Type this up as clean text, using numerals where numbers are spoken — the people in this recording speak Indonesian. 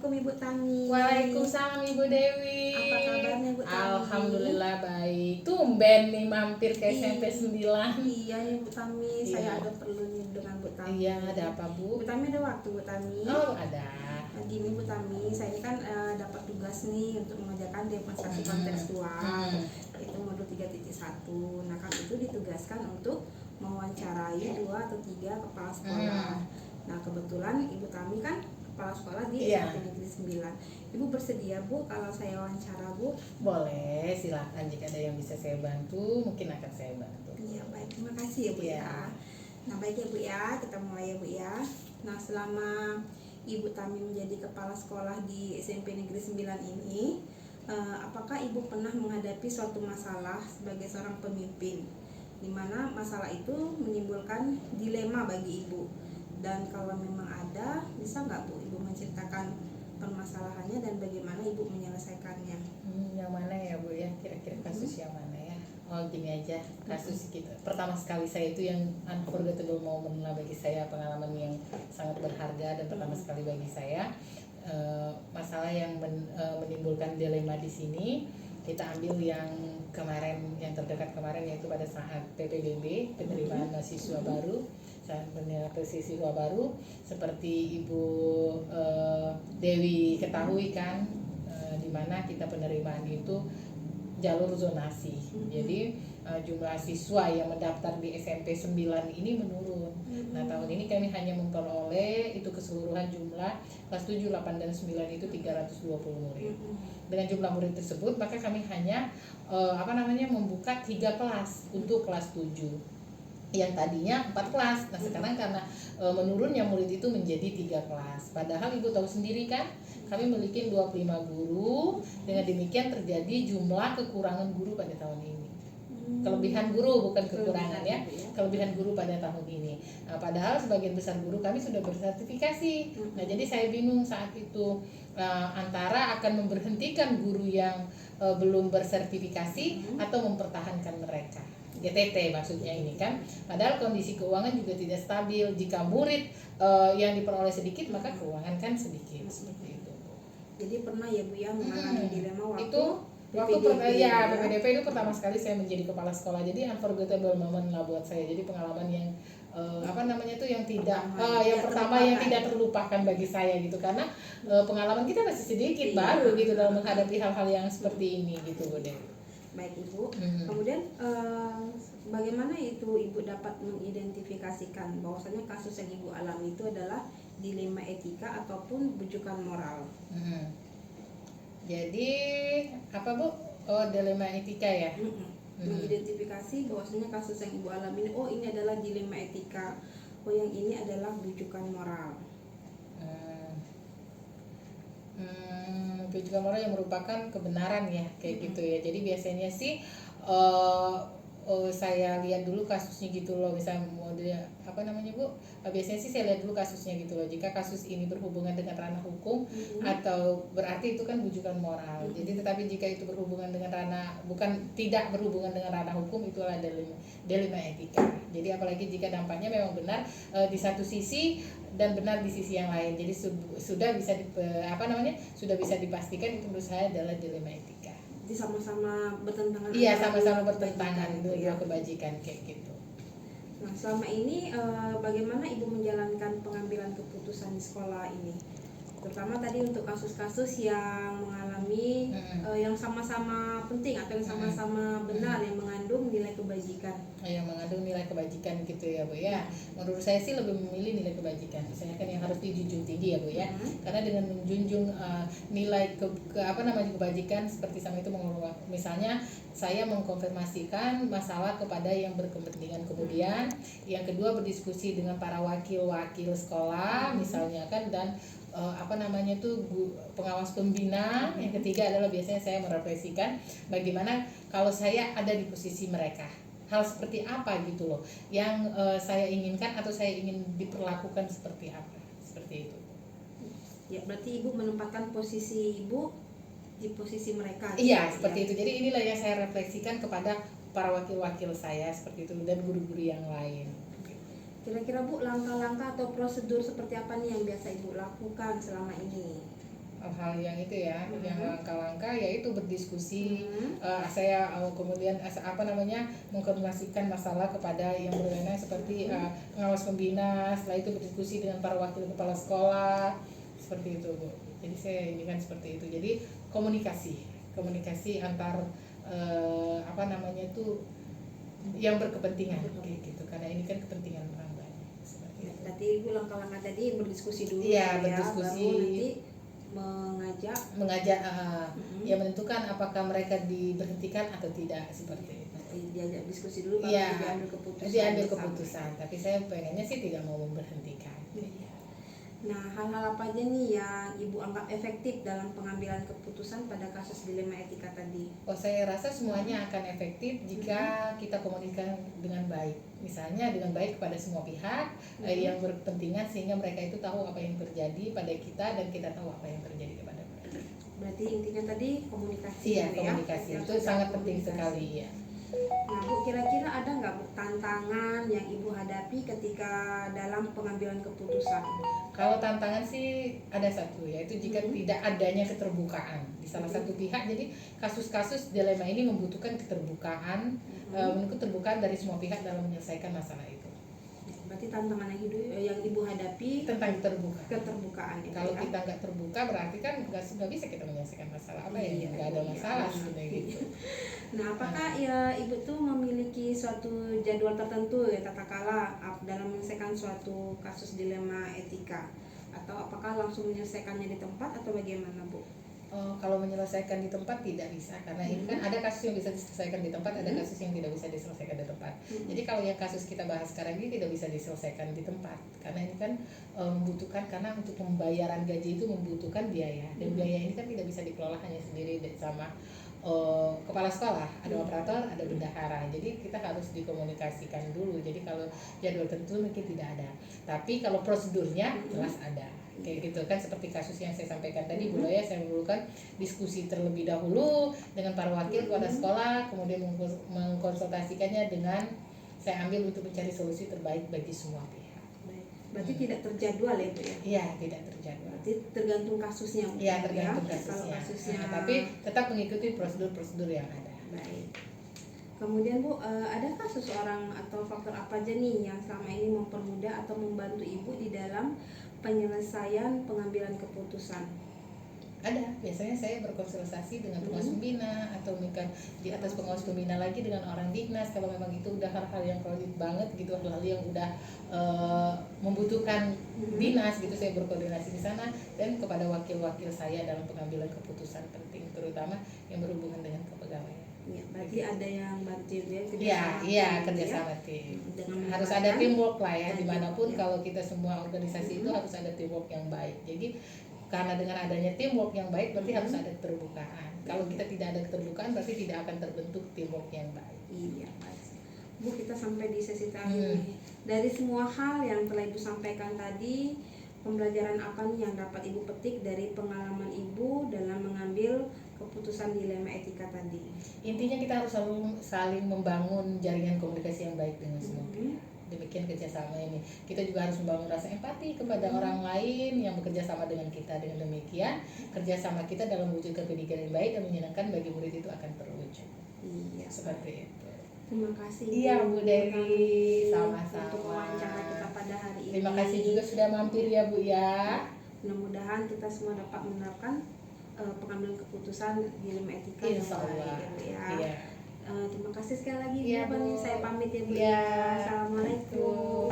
Assalamualaikum Ibu Tami. Waalaikumsalam Ibu Dewi. Apa kabarnya Ibu Tami? Alhamdulillah baik. Tumben nih mampir ke SMP 9. Iya Ibu Tami, saya Iya. ada perlu nih dengan Bu Tami. Iya, ada apa Bu? Bu Tami ada waktu Bu Tami? Oh ada. Gini Bu Tami, saya ini kan dapat tugas nih untuk mengerjakan demonstrasi kontekstual. Itu modul 3.1. Nah kami itu ditugaskan untuk mewawancarai 2 atau 3 kepala sekolah. Nah kebetulan Ibu Tami kan kepala sekolah di Iya. SMP Negeri 9. Ibu bersedia Bu kalau saya wawancara Bu? Boleh, silakan jika ada yang bisa saya bantu, mungkin akan saya bantu. Iya baik, terima kasih ya Bu Iya. ya. Nah baik ya Bu ya, kita mulai ya Bu ya. Nah selama Ibu Tami menjadi kepala sekolah di SMP Negeri 9 ini, apakah Ibu pernah menghadapi suatu masalah sebagai seorang pemimpin, di mana masalah itu menimbulkan dilema bagi Ibu? Dan kalau memang ada, bisa nggak Bu Ibu menceritakan permasalahannya dan bagaimana Ibu menyelesaikannya? Yang mana ya Bu ya? Kira-kira kasus yang mana ya? Oh gini aja, kasus kita pertama sekali saya itu yang unforgettable moment lah bagi saya, pengalaman yang sangat berharga dan pertama sekali bagi saya. Masalah yang menimbulkan dilema di sini kita ambil yang kemarin, yang terdekat kemarin, yaitu pada saat PPDB, penerimaan mahasiswa baru. Saat penerimaan siswa baru, seperti Ibu Dewi ketahui kan, di mana kita penerimaan itu jalur zonasi. Jadi jumlah siswa yang mendaftar di SMP 9 ini menurun. Nah tahun ini kami hanya memperoleh itu keseluruhan jumlah kelas 7, 8, dan 9 itu 320 murid. Dengan jumlah murid tersebut maka kami hanya membuka 3 kelas untuk kelas 7 yang tadinya 4 kelas. Nah sekarang karena menurunnya murid itu menjadi 3 kelas. Padahal Ibu tahu sendiri kan, kami memiliki 25 guru. Dengan demikian terjadi jumlah kekurangan guru pada tahun ini. Kelebihan guru, bukan kekurangan ya. Kelebihan guru pada tahun ini. Nah, padahal sebagian besar guru kami sudah bersertifikasi. Nah jadi saya bingung saat itu antara akan memberhentikan guru yang belum bersertifikasi atau mempertahankan mereka. GTT maksudnya ini kan, padahal kondisi keuangan juga tidak stabil. Jika murid yang diperoleh sedikit maka keuangan kan sedikit, seperti itu. Jadi pernah ya Bu ya mengalami dilema waktu itu PPDB, ya? PPDB itu pertama sekali saya menjadi kepala sekolah, jadi unforgettable moment lah buat saya. Jadi pengalaman yang yang tidak pertama yang tidak terlupakan bagi saya gitu, karena pengalaman kita masih sedikit baru gitu dalam menghadapi hal-hal yang seperti ini gitu Bu Dewi. Baik Ibu. Kemudian bagaimana itu Ibu dapat mengidentifikasikan bahwasanya kasus yang Ibu alami itu adalah dilema etika ataupun bujukan moral? Jadi apa Bu? Oh dilema etika ya? Mengidentifikasi bahwasanya kasus yang Ibu alami ini adalah dilema etika, yang ini adalah bujukan moral. Bujukan moral yang merupakan kebenaran ya, kayak gitu ya. Jadi biasanya sih saya lihat dulu kasusnya gitu loh, misalnya model Bu, biasanya sih saya lihat dulu kasusnya gitu loh. Jika kasus ini berhubungan dengan ranah hukum atau berarti itu kan bujukan moral. Jadi tetapi jika itu berhubungan dengan tidak berhubungan dengan ranah hukum, itu adalah dilema etika. Jadi apalagi jika dampaknya memang benar di satu sisi dan benar di sisi yang lain. Jadi sudah bisa sudah bisa dipastikan itu menurut saya adalah dilema etika. Jadi sama-sama bertentangan. Iya, sama-sama bertentangan dua kebajikan kayak gitu. Nah, selama ini bagaimana Ibu menjalankan pengambilan keputusan di sekolah ini? Terutama tadi untuk kasus-kasus yang mengalami yang sama-sama penting atau yang sama-sama benar, yang mengandung nilai kebajikan. Yang mengandung nilai kebajikan gitu ya Bu ya. Menurut saya sih lebih memilih nilai kebajikan. Misalnya kan yang harus dijunjung tinggi ya Bu ya. Karena dengan menjunjung nilai kebajikan seperti sama itu misalnya saya mengkonfirmasikan masalah kepada yang berkepentingan, kemudian yang kedua berdiskusi dengan para wakil-wakil sekolah misalnya kan, dan pengawas pembina. Yang ketiga adalah biasanya saya merefleksikan bagaimana kalau saya ada di posisi mereka, hal seperti apa gitu loh yang saya inginkan atau saya ingin diperlakukan seperti apa, seperti itu. Ya berarti Ibu menempatkan posisi Ibu di posisi mereka. Iya seperti itu. Jadi inilah yang saya refleksikan kepada para wakil-wakil saya seperti itu dan guru-guru yang lain. Kira-kira Bu langkah-langkah atau prosedur seperti apa nih yang biasa Ibu lakukan selama ini? hal-hal yang itu ya, yang langkah-langkah yaitu berdiskusi. Saya kemudian mengkoordinasikan masalah kepada yang berwenang seperti pengawas pembina, setelah itu berdiskusi dengan para wakil kepala sekolah seperti itu Bu. Jadi saya ini kan seperti itu. Jadi komunikasi antar yang berkepentingan kayak gitu, karena ini kan kepentingan orang banyak. Berarti Ibu langkah-langkah tadi berdiskusi dulu Iya, ya, berdiskusi. baru nanti mengajak ya menentukan apakah mereka diberhentikan atau tidak seperti itu. Berarti diajak diskusi dulu baru Iya, diambil keputusan. diambil keputusan. Tapi saya pengennya sih tidak mau memberhentikan. Iya. Nah, hal-hal apa aja nih yang Ibu anggap efektif dalam pengambilan keputusan pada kasus dilema etika tadi? Saya rasa semuanya akan efektif jika kita komunikasikan dengan baik. Misalnya dengan baik kepada semua pihak yang berkepentingan, sehingga mereka itu tahu apa yang terjadi pada kita dan kita tahu apa yang terjadi kepada mereka. Berarti intinya tadi komunikasi. Iya, gitu komunikasi ya? itu sangat penting sekali ya. Nah Bu, kira-kira ada nggak Bu tantangan yang Ibu hadapi ketika dalam pengambilan keputusan? Kalau tantangan sih ada satu, yaitu jika tidak adanya keterbukaan di salah satu pihak. Jadi kasus-kasus dilema ini membutuhkan keterbukaan, keterbukaan dari semua pihak dalam menyelesaikan masalah itu. Berarti tantangan yang Ibu hadapi Tentang keterbukaan ya, kalau ya? kita nggak terbuka berarti kan nggak bisa kita menyelesaikan masalah nggak ada masalah sebenarnya gitu. Nah, apakah ya Ibu tuh memiliki suatu jadwal tertentu ya tata kala dalam menyelesaikan suatu kasus dilema etika, atau apakah langsung menyelesaikannya di tempat atau bagaimana Bu? Kalau menyelesaikan di tempat tidak bisa, karena ini kan ada kasus yang bisa diselesaikan di tempat, ada kasus yang tidak bisa diselesaikan di tempat. Jadi kalau yang kasus kita bahas sekarang ini tidak bisa diselesaikan di tempat, karena ini kan membutuhkan, karena untuk pembayaran gaji itu membutuhkan biaya, dan biaya ini kan tidak bisa dikelola hanya sendiri sama kepala sekolah, ada operator, ada bendahara. Jadi kita harus dikomunikasikan dulu. Jadi kalau jadwal tertentu mungkin tidak ada, tapi kalau prosedurnya jelas ada. Kayak gitu kan, seperti kasus yang saya sampaikan tadi Bu Loya, saya memerlukan diskusi terlebih dahulu dengan para wakil kepala sekolah, kemudian mengkonsultasikannya dengan saya ambil untuk mencari solusi terbaik bagi semua pihak. Berarti tidak terjadwal ya Bu ya? Iya, tidak terjadwal. Berarti tergantung kasusnya. Iya, tergantung kasusnya. Kalau kasusnya Tapi tetap mengikuti prosedur-prosedur yang ada. Baik. Kemudian Bu, adakah seseorang atau faktor apa aja nih yang selama ini mempermudah atau membantu Ibu di dalam penyelesaian pengambilan keputusan? Ada, biasanya saya berkonsultasi dengan pengawas pembina, atau mungkin di atas pengawas pembina lagi dengan orang Dignas kalau memang itu udah hal-hal yang kronik banget gitu, hal-hal yang udah membutuhkan dinas gitu, saya berkoordinasi di sana, dan kepada wakil-wakil saya dalam pengambilan keputusan penting, terutama yang berhubungan dengan kepegawaian. Ya, berarti ada yang bantu ya? Iya, kerjasama tim. Harus ada teamwork lah ya, dimanapun kalau kita semua organisasi itu harus ada teamwork yang baik. Jadi karena dengan adanya teamwork yang baik berarti harus ada keterbukaan. Kalau kita tidak ada keterbukaan berarti tidak akan terbentuk teamwork yang baik. Iya, Bu, kita sampai di sesi terakhir nih. Dari semua hal yang telah Ibu sampaikan tadi, pembelajaran apa nih yang dapat Ibu petik dari pengalaman Ibu dalam mengambil keputusan dilema etika tadi? Intinya kita harus selalu saling membangun jaringan komunikasi yang baik dengan semua pihak. Demikian kerjasama ini. Kita juga harus membangun rasa empati kepada orang lain yang bekerja sama dengan kita. Dengan demikian, kerjasama kita dalam mewujudkan pendidikan yang baik dan menyenangkan bagi murid itu akan terwujud. Iya, seperti itu. Terima kasih. Iya Bu Dewi, sama-sama. Untuk wawancara kita pada hari ini. Terima kasih juga sudah mampir ya Bu ya. Mudah-mudahan kita semua dapat menerapkan pengambilan keputusan dilema etika yang baik ya. Iya. Terima kasih sekali lagi Bu. Saya pamit ya Bu. Ya. Assalamualaikum.